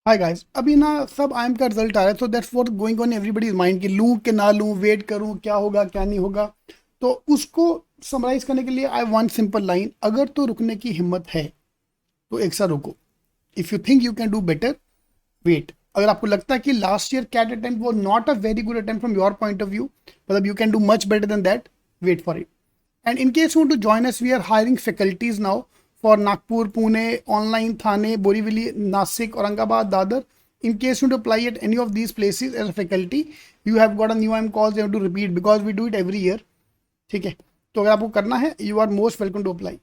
Hi guys, अभी ना सब आईएम का रिजल्ट आ रहा है, so that's what going on everybody's mind कि लूं कि ना लूं, वेट करूं, क्या होगा क्या नहीं होगा। तो उसको समराइज करने के लिए आई वन सिंपल लाइन, अगर तो रुकने की हिम्मत है तो एक साथ रुको। If you think you can do better, wait. अगर आपको लगता है कि लास्ट ईयर कैट अटेम्प्ट वो not a very good attempt from your point of view, मतलब you can do much better than that, wait for it. And in case you want to join us, we are hiring faculties now for Nagpur, Pune, online, Thane, Borivali, Nasik, Aurangabad, Dadar. In case you want to apply at any of these places as a faculty, you have got a new IM calls you have to repeat because we do it every year. ठीक है, तो अगर आपको करना है you are most welcome to apply.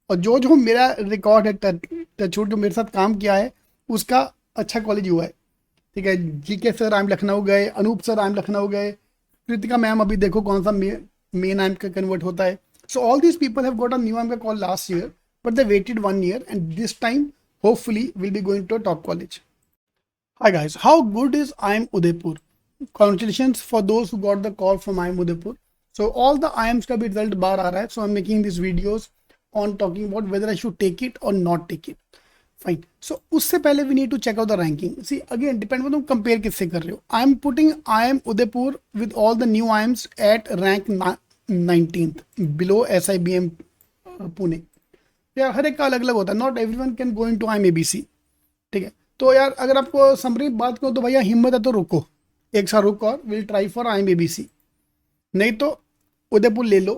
और जो जो मेरा रिकॉर्ड है टचवुड जो मेरे साथ काम किया है उसका अच्छा कॉलेज हुआ है. ठीक है, जीके सर आईएम लखनऊ गए, अनूप सर आईएम लखनऊ गए, कृतिका मैम अभी देखो कौन सा मेन आईएम का कन्वर्ट होता है. So all these people have got a new IIM का call last year, but they waited 1 year and this time hopefully will be going to top college. Hi guys, how good is IIM Udaipur? Congratulations for those who got the call from IIM Udaipur. So all the IIMs का भी result बाहर आ रहा है. So I'm making these videos on talking about whether I should take it or not take it. Fine. So उससे पहले we need to check out the ranking. See again depend on तुम compare किससे कर रहे हो. I'm putting IIM Udaipur with all the new IIMs at rank 19th below SIBM Pune. यार हर एक का अलग अलग होता है. Not everyone can go into IIM ABC. ठीक है, तो यार अगर आपको समरी बात करो तो भैया हिम्मत है तो रुको, एक साल रुको और will try for IIM ABC. नहीं तो उदयपुर ले लो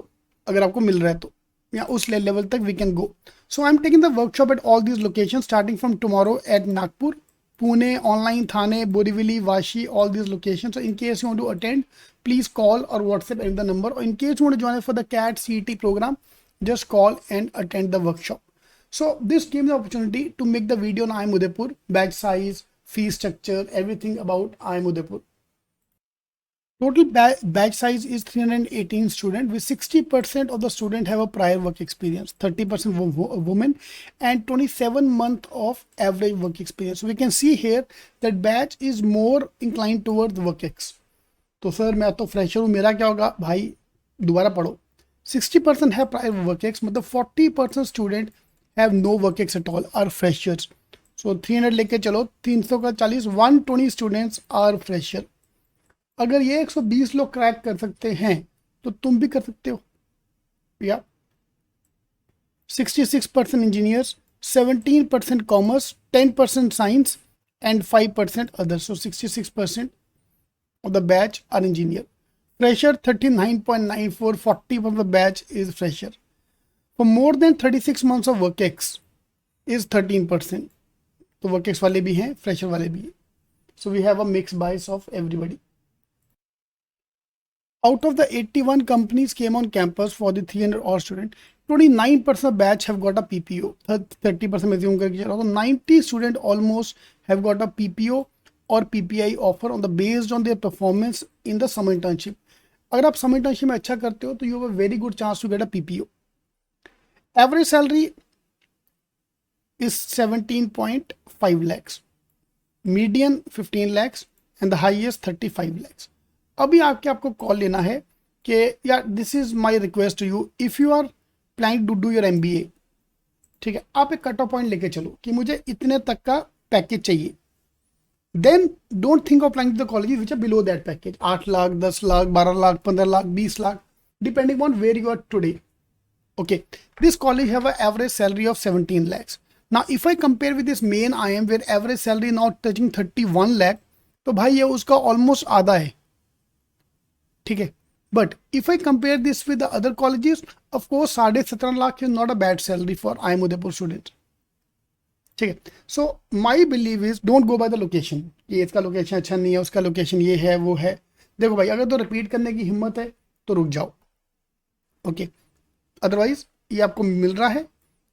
अगर आपको मिल रहा है तो, या उस लेवल तक we can go. So I am taking the workshop at all these location starting from tomorrow at Nagpur, Pune, online, Thane, Borivali, Vashi, all these locations. So in case you want to attend, please call or WhatsApp at the number. Or in case you want to join us for the CAT CET program, just call and attend the workshop. So this gave me the opportunity to make the video on IIM Udaipur, batch size, fee structure, everything about IIM Udaipur. Total batch size is 318 students, with 60% of the student have a prior work experience, 30% women, and 27 month of average work experience. So we can see here that batch is more inclined towards work ex. तो sir मैं तो fresher हूँ, मेरा क्या होगा भाई, दोबारा पढ़ो. 60% है प्रायर वर्क एक्स, मतलब 40% student have no work ex at all, are freshers. So 300 लेके चलो, 300 का 40, 120 स्टूडेंट्स आर फ्रेशर. अगर ये 120 लोग क्रैक कर सकते हैं तो तुम भी कर सकते हो. या 66% engineers, 17% commerce, 10% science and 5% other. So 66% of the batch are engineer. Fresher 39.94, 40 of the batch is fresher. For more than 36 months of work ex is 13%. तो work ex वाले भी हैं, fresher वाले भी हैं. So we have a mixed bias of everybody. Out of the 81 companies came on campus for the 300 odd student, 29% of batch have got a PPO. 30% में assume करके चलो तो 90 student almost have got a PPO और PPI offer on the based on their performance in the summer internship. अगर आप summer internship में अच्छा करते हो तो you have a very good chance to get a PPO. Average salary is 17.5 lakhs, median 15 lakhs and the highest 35 lakhs. अभी आपको call लेना है कि यार this is my request to you, if you are planning to do your MBA, ठीक है, आप एक कट ऑफ पॉइंट लेके चलो कि मुझे इतने तक का पैकेज चाहिए. Then don't think of applying to the college which are below that package. 8 lakh, 10 lakh, 12 lakh, 15 lakh, 20 lakh, depending on where you are today. Okay, this college have an average salary of 17 lakhs. Now, if I compare with this main IIM where average salary now touching 31 lakh, तो भाई ये उसका almost आधा है. ठीक है, but if I compare this with the other colleges, of course 17.5 lakh is not a bad salary for IIM Udaipur students. ठीक है, so my belief is don't go by the location. ये इसका location अच्छा नहीं है, उसका location ये है वो है. देखो भाई, अगर तो रिपीट करने की हिम्मत है तो रुक जाओ. ओके, अदरवाइज ये आपको मिल रहा है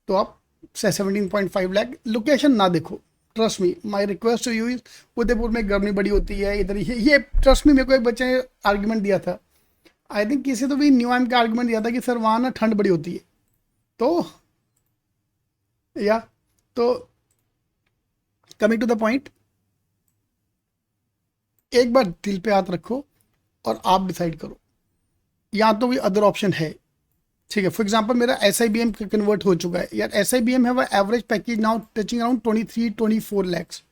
तो आप 17.5 लाख लोकेशन ना देखो. Trust me, my request to you is, Udaipur में गर्मी बड़ी होती है इधर, ये ट्रस्ट मी. मेरे को एक बच्चे ने आर्ग्यूमेंट दिया था, आई थिंक किसी तो भी न्यू आईएम का आर्ग्यूमेंट दिया था कि सर वहाँ ना ठंड बड़ी होती है. तो या तो कमिंग टू द पॉइंट, एक बार दिल पे हाथ रखो और आप डिसाइड करो. यहाँ तो भी अदर ऑप्शन है. ठीक है, फॉर एग्जाम्पल मेरा SIBM कन्वर्ट हो चुका है यार. SIBM है average package now touching around 23-24 lakhs.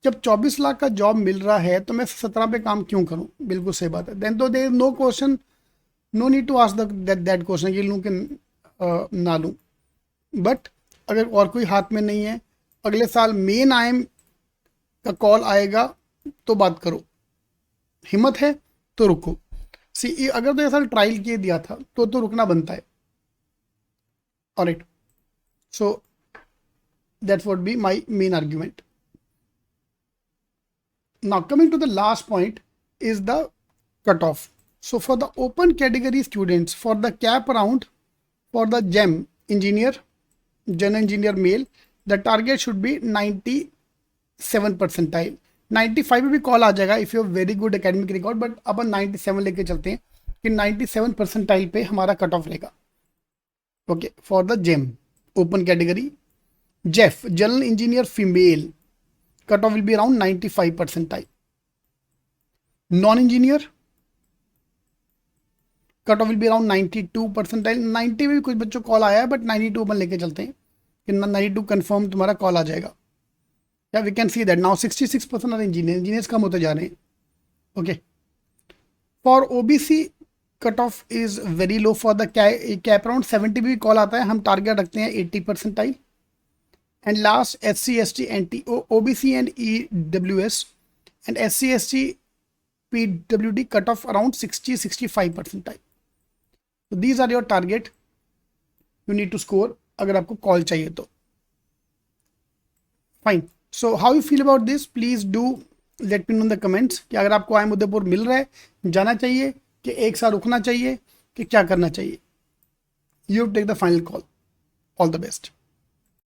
जब 24 लाख का जॉब मिल रहा है तो मैं 17 पे काम क्यों करूं? बिल्कुल सही बात है। देन तो there no question, no need to ask that question कि लूँ कि ना लूँ। बट अगर और कोई हाथ में नहीं है, अगले साल मेन आईएम का कॉल आएगा तो बात करो, हिम्मत है तो रुको। सी अगर तो ये साल ट्रायल किए दिया था तो रुकना बनता है। Alright, so that would be my main argument. Now coming to the last point is the cutoff. So for the open category students, for the cap round, for the GEM engineer, general engineer male, the target should be 97 percentile. 95 पे भी call आ जाएगा if you have very good academic record, but अपन 97 लेके चलते हैं कि 97 percentile पे हमारा कट ऑफ रहेगा। Okay, for the GEM open category. GEF general engineer female, cut off will be around 95 percentile. Non engineer cut off will be around 92 percentile. 90 में भी कुछ बच्चों कॉल आया है, बट 92 अपन लेके चलते हैं कि 92 कंफर्म तुम्हारा कॉल आ जाएगा। या we can see that now 66% are engineers कम होते जा रहे हैं। Okay, for OBC cut off is very low. For the CAP round 70 भी कॉल आता है, हम टारगेट रखते हैं 80 percentile. And last SC ST NT OBC and EWS and SC ST PWD cut off around 60-65 percentile. So these are your target you need to score अगर आपको call चाहिए तो। Fine, so how you feel about this, please do let me know in the comments कि अगर आपको IIM Udaipur मिल रहा है, जाना चाहिए कि एक साल रुकना चाहिए कि क्या करना चाहिए। You take the final call. All the best.